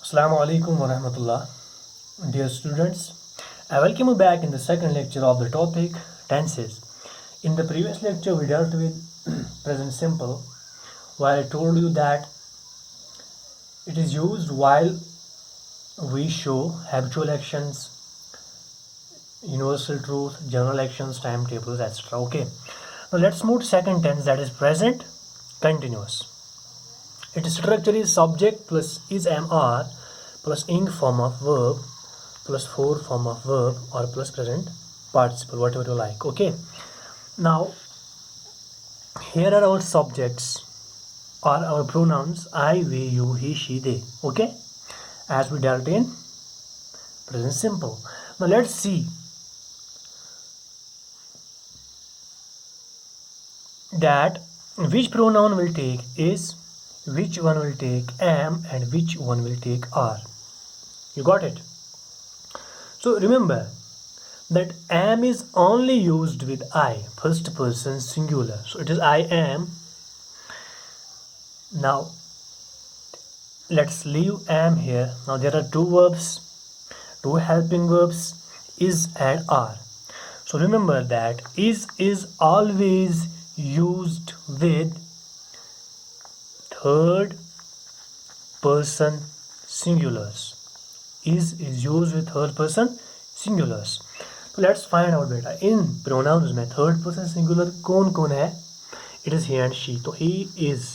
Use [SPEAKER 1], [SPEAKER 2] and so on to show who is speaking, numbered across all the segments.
[SPEAKER 1] Assalamu alaikum wa rahmatullah. Dear students, I welcome you back in the second lecture of the topic tenses. In the previous lecture, we dealt with present simple, where I told you that it is used while we show habitual actions, universal truth, general actions, timetables, etc. Okay. Now let's move to second tense, that is present continuous. Its structure is subject plus is MR plus ing form of verb plus for form of verb or plus present participle, whatever you like. Okay. Now here are our subjects or our pronouns I, we, you, he, she, they. Okay, as we dealt in present simple. Now let's see that which pronoun will take is, which one will take am, and which one will take are. You got it? So remember that am is only used with I, first person singular. So it is I am. Now let's leave am here. Now there are two verbs, two helping verbs, is and are. So remember that is always used with third person singulars. Is used with third person singulars. So let's find out बेटा इन pronouns में third person singular कौन कौन है. It is he and she. तो he is,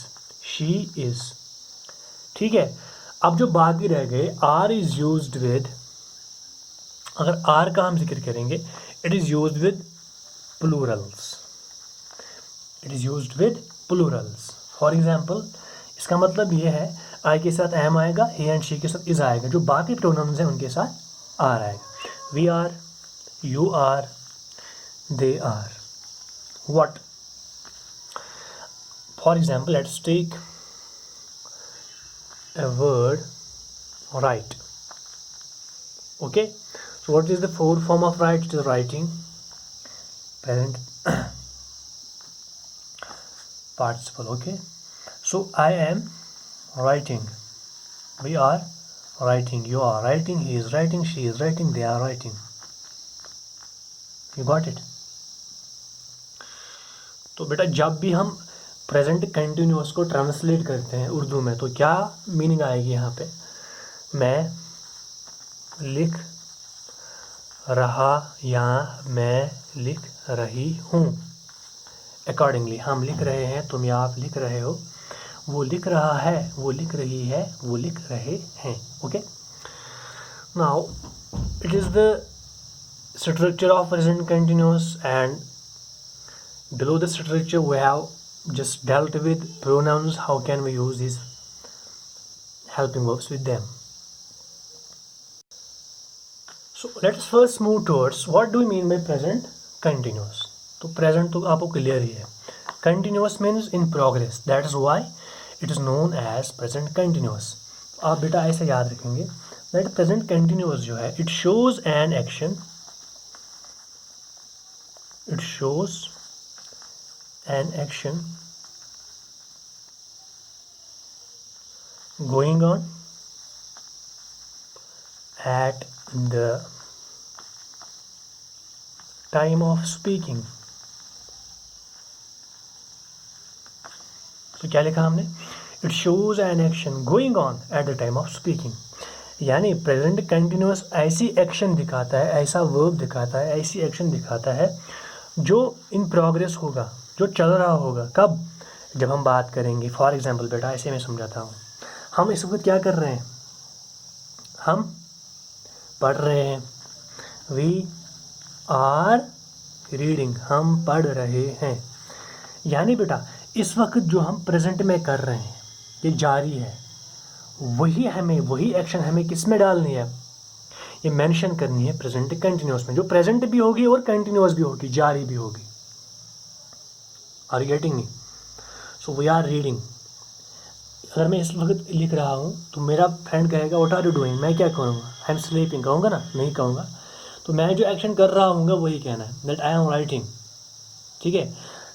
[SPEAKER 1] she is. ठीक है. अब जो बाकी रह गए are is used with, अगर are का हम जिक्र करेंगे it is used with plurals. It is used with plurals. For example, इसका मतलब ये है I के साथ am आएगा, he and she के साथ is आएगा, जो बाकी pronouns हैं उनके साथ are आएगा. We are, you are, they are. What? For example, let's take a word write. Okay, so what is the form of write? It is writing, present participle. Okay, so I am writing, we are writing, you are writing, he is writing, she is writing, they are writing. You got it? तो बेटा जब भी हम present continuous को translate करते हैं उर्दू में तो क्या मीनिंग आएगी यहाँ पे. मैं लिख रहा या मैं लिख रही हूँ. अकॉर्डिंगली हम लिख रहे हैं, तुम या आप लिख रहे हो, वो लिख रहा है, वो लिख रही है, वो लिख रहे हैं. Okay. Now it is the structure of present continuous, and below the structure we have just dealt with pronouns. How can we use these helping verbs with them? So let's first move towards what do we mean by present continuous. तो present तो आपको clear ही है. Continuous means in progress. That is why it is known as present continuous. आप बेटा ऐसे याद रखेंगे that present continuous जो है it shows an action, it shows an action going on at the time of speaking. तो क्या लिखा हमने? It shows an action going on at the time of speaking. यानी प्रेजेंट कंटिन्यूअस ऐसी action दिखाता है, ऐसा वर्ब दिखाता है, ऐसी एक्शन दिखाता है जो इन प्रोग्रेस होगा, जो चल रहा होगा. कब? जब हम बात करेंगे. फॉर एग्जांपल बेटा ऐसे मैं समझाता हूँ. हम इस वक्त क्या कर रहे हैं? हम पढ़ रहे हैं. वी आर रीडिंग, हम पढ़ रहे हैं. यानी बेटा इस वक्त जो हम प्रेजेंट में कर रहे हैं ये जारी है, वही एक्शन हमें किस में डालनी है? ये मेंशन करनी है प्रेजेंट कंटिन्यूअस में, जो प्रेजेंट भी होगी और कंटिन्यूअस भी होगी, जारी भी होगी. Are you getting me? So we are reading. अगर मैं इस वक्त लिख रहा हूँ तो मेरा फ्रेंड कहेगा व्हाट आर यू डूइंग, मैं क्या कहूँगा? आई एम स्लीपिंग कहूँगा ना? नहीं कहूँगा. तो मैं जो एक्शन कर रहा हूँ वही कहना है, दैट आई एम राइटिंग. ठीक है.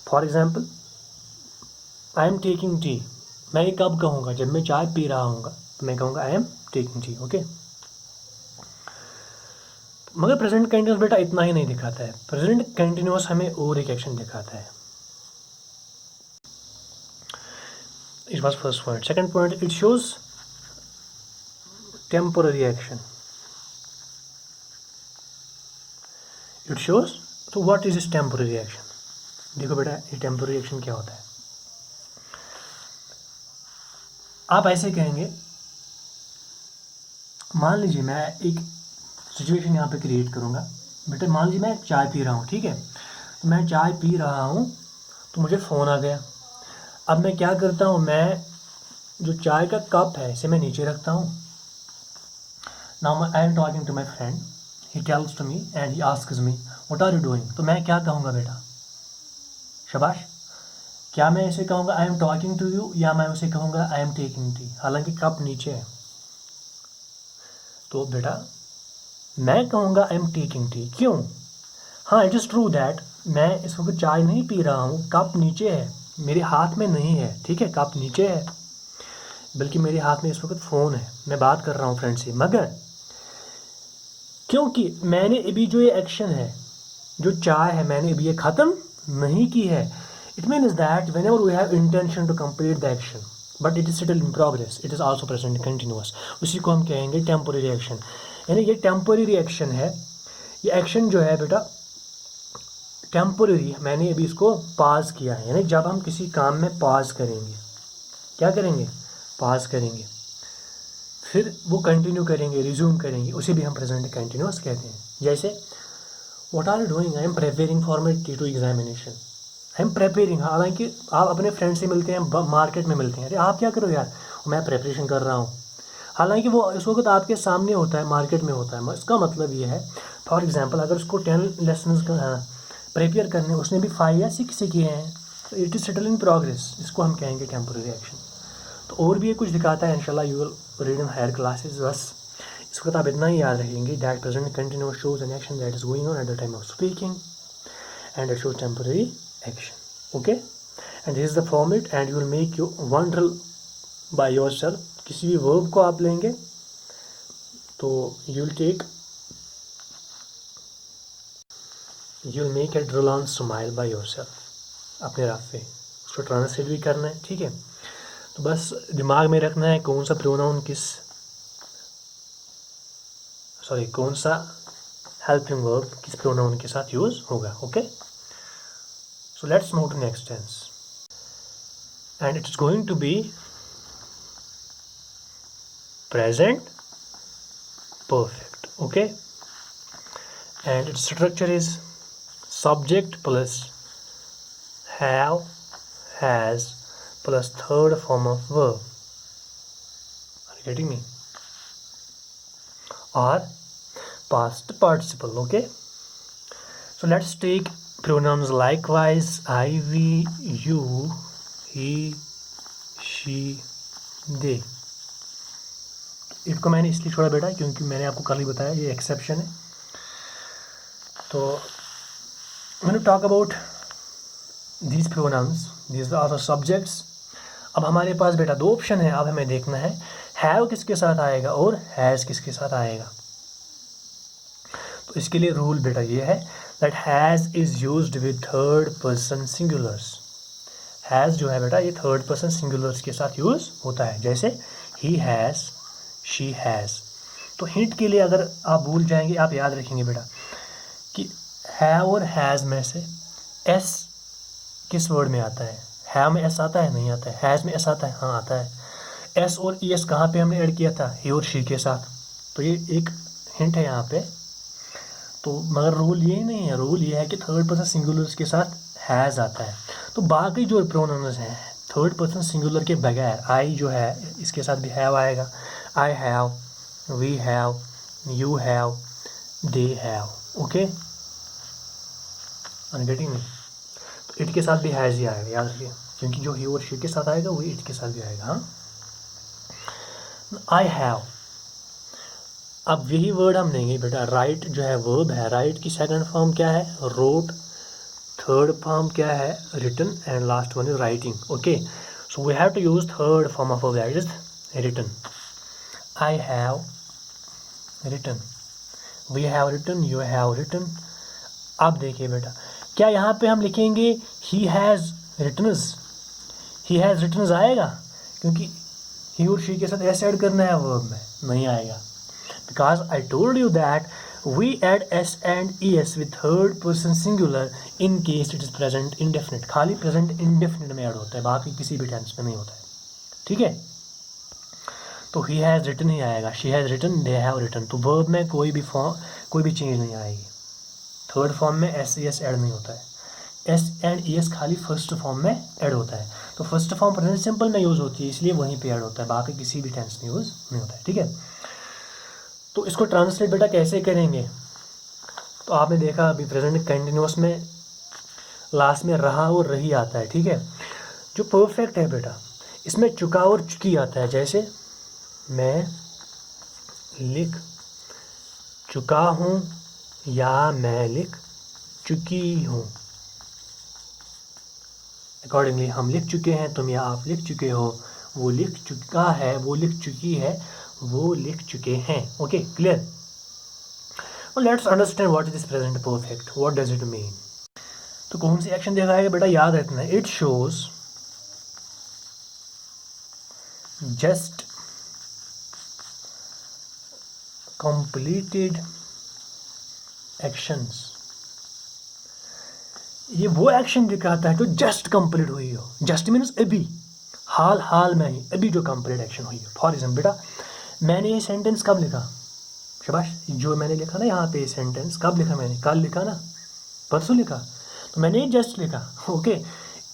[SPEAKER 1] For example I am taking T, मैं ये कब कहूँगा? जब मैं चाय पी रहा हूँगा. तो मैं कहूँगा I am taking T, okay. मगर प्रेजेंट कंटिन्यूस बेटा इतना ही नहीं दिखाता है, प्रेजेंट कंटिन्यूस हमें और एक एक्शन दिखाता है। It was first point. Second point, it shows temporary action. It shows, तो what is this temporary action? देखो बेटा ये टेम्पोररी एक्शन क्या होता है। आप ऐसे कहेंगे, मान लीजिए मैं एक सिचुएशन यहाँ पे क्रिएट करूँगा। बेटा मान लीजिए मैं चाय पी रहा हूँ, ठीक है। तो मैं चाय पी रहा हूँ तो मुझे फ़ोन आ गया। अब मैं क्या करता हूँ, मैं जो चाय का कप है इसे मैं नीचे रखता हूँ। Now I am talking to my friend, he tells to me and he asks me what are you doing. तो मैं क्या कहूँगा बेटा, शाबाश। क्या मैं इसे कहूँगा I am talking to you, या मैं उसे कहूँगा आई एम टेकिंग टी, हालांकि कप नीचे है। तो बेटा मैं कहूँगा आई एम टेकिंग टी, क्यों? हाँ, इट इज़ ट्रू दैट मैं इस वक्त चाय नहीं पी रहा हूँ, कप नीचे है, मेरे हाथ में नहीं है, ठीक है, कप नीचे है, बल्कि मेरे हाथ में इस वक्त फ़ोन है, मैं बात कर रहा हूँ फ्रेंड से। मगर क्योंकि मैंने अभी जो ये एक्शन है, जो चाय है, मैंने अभी ये ख़त्म नहीं की है। It means that whenever we have intention to complete the action but it is still in progress, it is also present continuous, उसी को हम कहेंगे टेम्पोररी एक्शन। यानी ये टेम्पोररी एक्शन है। ये एक्शन जो है बेटा टेम्पोररी, मैंने अभी इसको पास किया है। यानी जब हम किसी काम में पास करेंगे, क्या करेंगे, पास करेंगे, फिर वो कंटिन्यू करेंगे, रिज्यूम करेंगे, उसे भी हम प्रेजेंट कंटिन्यूअस कहते हैं। जैसे what are you doing, I am preparing for my T2 examination, I am preparing. हालांकि आप अपने फ्रेंड से मिलते हैं, मार्केट में मिलते हैं, अरे आप क्या करो यार, मैं प्रिपरेशन कर रहा हूँ, हालांकि वो इस वक्त आपके सामने होता है, मार्केट में होता है। इसका मतलब ये है, फॉर एग्जांपल अगर उसको 10 लेसन प्रिपेयर करने, उसने भी 5 या 6 से किए हैं, तो it is still in progress, इसको हम कहेंगे टेम्पोररी एक्शन। तो और भी ये कुछ दिखाता है, इंशाल्लाह you will read in higher classes. बस इस वक्त आप इतना ही याद रखेंगे, that present continuous shows an action that is going on at the time of speaking and it shows temporary action, okay. And this is the format and you will make you one drill by yourself. किसी भी verb को आप लेंगे तो you will make a drill on smile by yourself, अपने रात पे उसको ट्रांसलेट भी करना है, ठीक है। तो बस दिमाग में रखना है कौन सा प्रोनाउन कौन सा हेल्पिंग वर्ब किस प्रोनाउन के साथ यूज होगा, okay. So let's move to next tense and it is going to be present perfect, okay, and its structure is subject plus have, has plus third form of verb, are you getting me, or past participle, okay. So let's take pronouns likewise, I, we, you, he, she, they। इसको मैंने इसलिए छोड़ा बेटा क्योंकि मैंने आपको कल ही बताया ये एक्सेप्शन है। तो मैंने talk about these pronouns, these are the subjects. अब हमारे पास बेटा 2 ऑप्शन है, अब हमें देखना है हैव किसके साथ आएगा और हैज़ किसके साथ आएगा। तो इसके लिए रूल बेटा ये है that has is used with third person singulars. Has जो है बेटा ये थर्ड पर्सन सिंगुलर्स के साथ यूज़ होता है, जैसे ही हैज़, शी हैज़। तो हिंट के लिए अगर आप भूल जाएंगे, आप याद रखेंगे बेटा कि हैव और हैज़ में से एस किस वर्ड में आता है। हैव में एस आता है, नहीं आता है। हैज़ में एस आता है, हाँ आता है। एस और ई एस कहाँ पे हमने ऐड किया था, ही और शी के साथ। तो ये एक हिंट है यहाँ पे। तो मगर रूल ये नहीं है, रूल ये है कि थर्ड पर्सन सिंगुलर्स के साथ हैज़ आता है। तो बाकी जो प्रोनाउंस हैं थर्ड पर्सन सिंगुलर के बगैर, आई जो है इसके साथ भी हैव आएगा, I have, we have, you have, they have, okay, are you getting me? तो इट के साथ भी हैज़ ही आएगा, याद रखिए, क्योंकि जो ही और शी के साथ आएगा वही इट के साथ भी आएगा। हाँ, I have, अब यही वर्ड हम लेंगे बेटा। राइट जो है वर्ब है, राइट की सेकंड फॉर्म क्या है, रोट, थर्ड फॉर्म क्या है, written, and last one is writing, okay. So we have to use third form of verb that is written. I have written, we have written, you have written. अब देखिए बेटा, क्या यहाँ पे हम लिखेंगे he has writtens, he has writtens आएगा? क्योंकि he और she के साथ s ऐड करना है वर्ब में, नहीं आएगा. Because I told you that we add s and es with third person singular in case it is present indefinite. खाली present indefinite में ऐड होता है, बाकी किसी भी टेंस में नहीं होता है. ठीक है, तो he has written ही आएगा, she has written, they have written. तो वर्ब में कोई भी चेंज नहीं आएगी. थर्ड फॉर्म में एस एस ऐड नहीं होता है, एस एंड एस खाली फर्स्ट फॉर्म में ऐड होता है. तो फर्स्ट फॉर्म प्रेजेंट सिंपल में यूज़ होती है, इसलिए वहीं पे ऐड होता है, बाकी किसी भी टेंस में यूज़ नहीं होता है. ठीक है, तो इसको ट्रांसलेट बेटा कैसे करेंगे? तो आपने देखा अभी प्रेजेंट कंटिन्यूअस में लास्ट में रहा और रही आता है. ठीक है, जो परफेक्ट है बेटा इसमें चुका और चुकी आता है. जैसे मैं लिख चुका हूँ या मैं लिख चुकी हूँ. अकॉर्डिंगली हम लिख चुके हैं, तुम या आप लिख चुके हो, वो लिख चुका है, वो लिख चुकी है, वो लिख चुके हैं. Okay, clear? Let's understand what is this present perfect, what does it mean. तो कौन सी एक्शन दिखाएगा बेटा, याद रखना है. It shows just completed actions. ये वो एक्शन दिखाता है जो जस्ट कंप्लीट हुई हो. जस्ट मीन्स अभी, हाल में ही अभी जो कंप्लीट एक्शन हुई हो. फॉर एग्जाम्पल बेटा, मैंने ये सेंटेंस कब लिखा? शाबाश, जो मैंने लिखा ना यहाँ पे सेंटेंस कब लिखा मैंने? कल लिखा ना, परसों लिखा. तो मैंने ये जस्ट लिखा. ओके,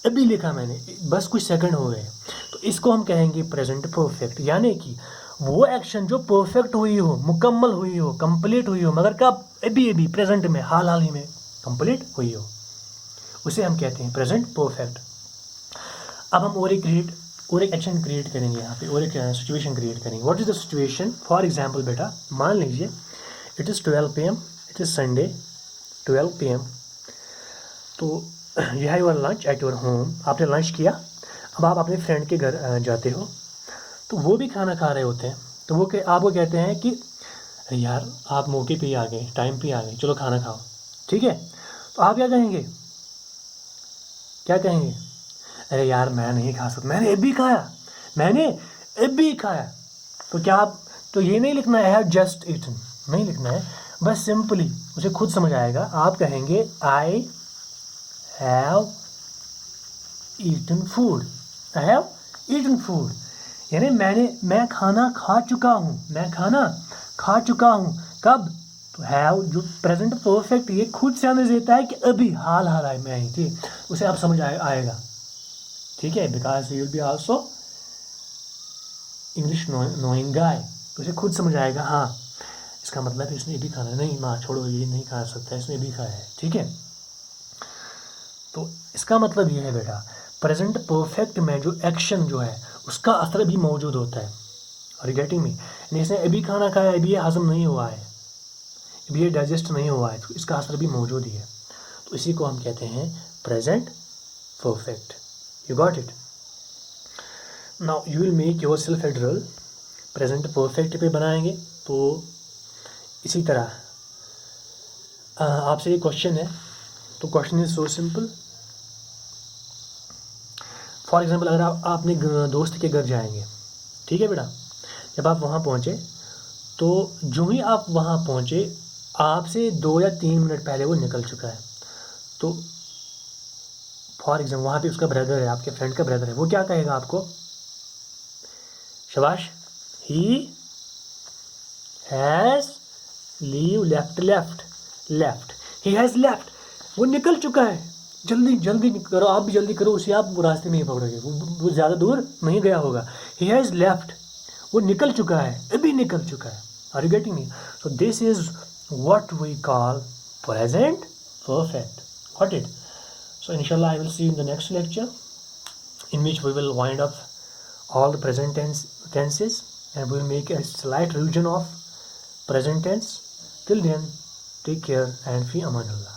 [SPEAKER 1] अभी लिखा मैंने, बस कुछ सेकंड हो गए. तो इसको हम कहेंगे प्रेजेंट परफेक्ट. यानी कि वो एक्शन जो परफेक्ट हुई हो, मुकम्मल हुई हो, कंप्लीट हुई हो, मगर कब? अभी प्रेजेंट में, हाल ही में कंप्लीट हुई हो, उसे हम कहते हैं प्रेजेंट परफेक्ट. अब हम और एक एक्शन क्रिएट करेंगे यहाँ पे, और एक सिचुएशन क्रिएट करेंगे. What is the situation? For example बेटा, मान लीजिए it is 12 PM, it is Sunday 12 PM. तो यह है your lunch at your home. आपने लंच किया, अब आप अपने फ्रेंड के घर जाते हो, तो वो भी खाना खा रहे होते हैं. तो वो आपको कहते हैं कि अरे यार आप मौके पे ही आ गए, टाइम पे ही आ गए, चलो खाना खाओ. ठीक है, तो आप क्या कहेंगे? क्या कहेंगे? अरे यार मैं नहीं खा सकता, मैंने अभी खाया. तो क्या आप, तो ये नहीं लिखना है जस्ट ईटन, नहीं लिखना है, बस सिंपली उसे खुद समझ आएगा. आप कहेंगे I have eaten food, I have eaten food. यानी मैं खाना खा चुका हूँ. कब? तो हैव जो प्रेजेंट परफेक्ट ये खुद से हमें देता है कि अभी, हाल में ही थी, उसे आप समझ आएगा. ठीक है, because you will be also English knowing guy, तो उसे खुद समझ आएगा. हाँ, इसका मतलब इसने अभी खाना, नहीं माँ छोड़ो ये नहीं खा सकता, इसने अभी खाया है. ठीक है, तो इसका मतलब ये है बेटा, प्रेजेंट परफेक्ट में जो एक्शन जो है उसका असर भी मौजूद होता है. और गेटिंग मी, इसने अभी खाना खाया, अभी ये हजम नहीं हुआ है, अभी ये डाइजेस्ट नहीं हुआ है, तो इसका असर भी मौजूद ही है. तो इसी को हम कहते हैं present perfect. You got it? Now you will make your self A drill. Present perfect पे बनाएंगे. तो इसी तरह आपसे एक क्वेश्चन है. तो question is so simple. For example, अगर आप अपने दोस्त के घर जाएंगे, ठीक है बेटा, जब आप वहाँ पहुँचे, तो जो ही आप वहाँ पहुँचे, आपसे 2 या 3 मिनट पहले वो निकल चुका है. तो फॉर एग्जाम्पल वहाँ पे उसका ब्रदर है, आपके फ्रेंड का ब्रदर है, वो क्या कहेगा आपको? शाबाश, he has left, he has left. वो निकल चुका है. जल्दी करो, आप भी जल्दी करो, उसे आप रास्ते में ही पकड़ोगे, वो ज़्यादा दूर नहीं गया होगा. ही हैज़ लेफ्ट, वो निकल चुका है, अभी निकल चुका है. Are you getting me? So this is what we call present perfect. Got it? So inshallah I will see you in the next lecture, in which we will wind up all the present tenses, and we will make a slight revision of present tense. Till then, take care and fi amanullah.